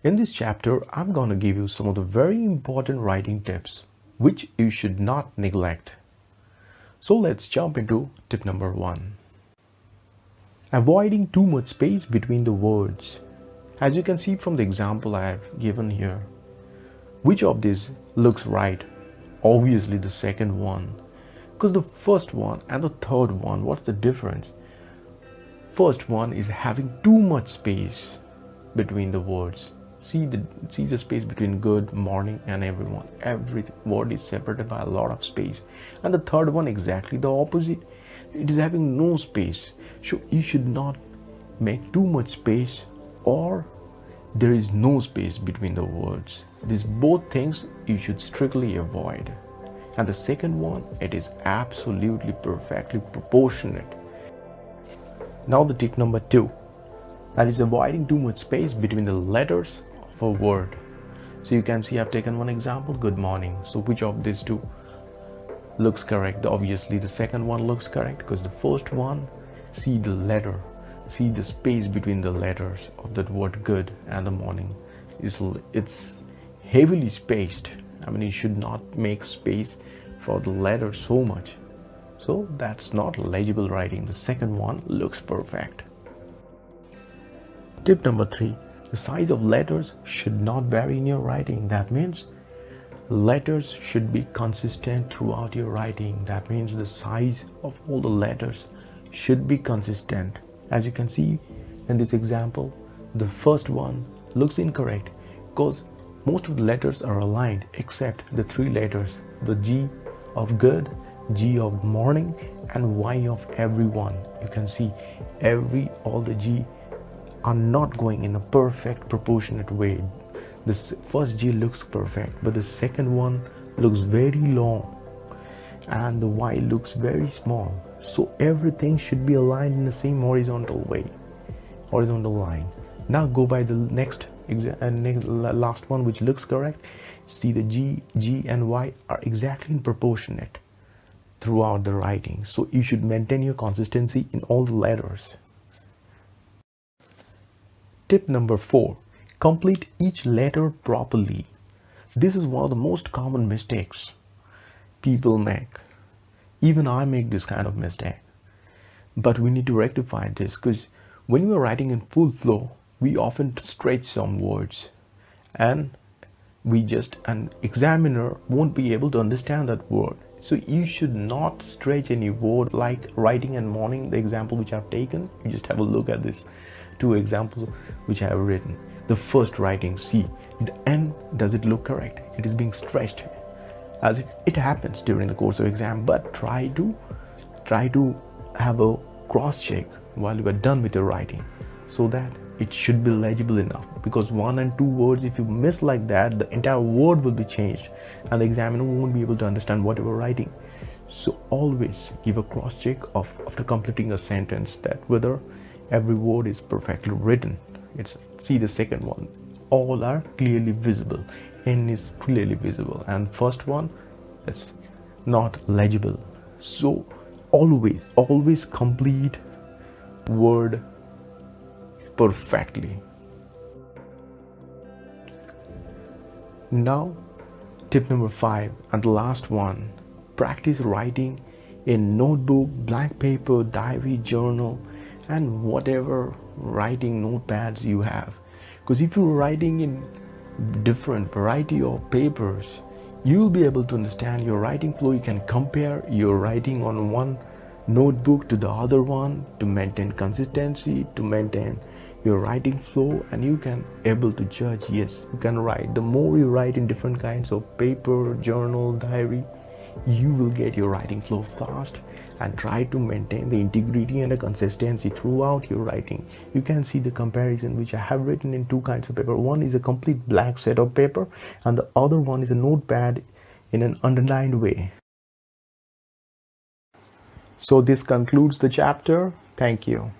In this chapter, I'm going to give you some of the very important writing tips which you should not neglect. So let's jump into tip number 1. Avoiding too much space between the words. As you can see from the example I have given here, which of these looks right? Obviously the second one. Because the first one and the third one, what's the difference? First one is having too much space between the words. See the space between good, morning and everyone. Every word is separated by a lot of space. And the third one exactly the opposite. It is having no space. So you should not make too much space, or there is no space between the words. These both things you should strictly avoid. And the second one, it is absolutely perfectly proportionate. Now the tip number 2, that is avoiding too much space between the letters of a word. So you can see I've taken one example, good morning. So which of these two looks correct? Obviously the second one looks correct, because the first one, see the letter, see the space between the letters of that word good and the morning. It's heavily spaced. I mean, you should not make space for the letters so much. So that's not legible writing. The second one looks perfect. Tip number 3, the size of letters should not vary in your writing. That means letters should be consistent throughout your writing. That means the size of all the letters should be consistent. As you can see in this example, the first one looks incorrect because most of the letters are aligned except the 3 letters, the G of good, G of morning and Y of everyone. You can see all the G are not going in a perfect proportionate way. This first G looks perfect, but the second one looks very long and the Y looks very small. So everything should be aligned in the same horizontal line. Now go by the next last one, which looks correct. See the G and Y are exactly proportionate throughout the writing. So you should maintain your consistency in all the letters. Tip number 4, complete each letter properly. This is one of the most common mistakes people make. Even I make this kind of mistake. But we need to rectify this, because when we are writing in full flow, we often stretch some words, and an examiner won't be able to understand that word. So you should not stretch any word, like writing and morning, the example which I've taken. You just have a look at this 2 examples which I have written. The first writing, see the N, does it look correct? It is being stretched, as it happens during the course of exam. But try to have a cross check while you are done with your writing, so that it should be legible enough. Because 1 and 2 words, if you miss like that, the entire word will be changed and the examiner won't be able to understand what you are writing. So always give a cross check after completing a sentence, that whether every word is perfectly written. See the second one, all are clearly visible. N is clearly visible, and first one, it's not legible. So always complete word perfectly. Now tip number 5 and the last one, practice writing in notebook, blank paper, diary, journal and whatever writing notepads you have. Because if you're writing in different variety of papers, you will be able to understand your writing flow. You can compare your writing on one notebook to the other one to maintain consistency, to maintain your writing flow, and you can able to judge, yes, you can write. The more you write in different kinds of paper, journal, diary, you will get your writing flow fast, and try to maintain the integrity and the consistency throughout your writing. You can see the comparison which I have written in 2 kinds of paper. One is a complete blank set of paper and the other one is a notepad in an underlined way. So this concludes the chapter. Thank you.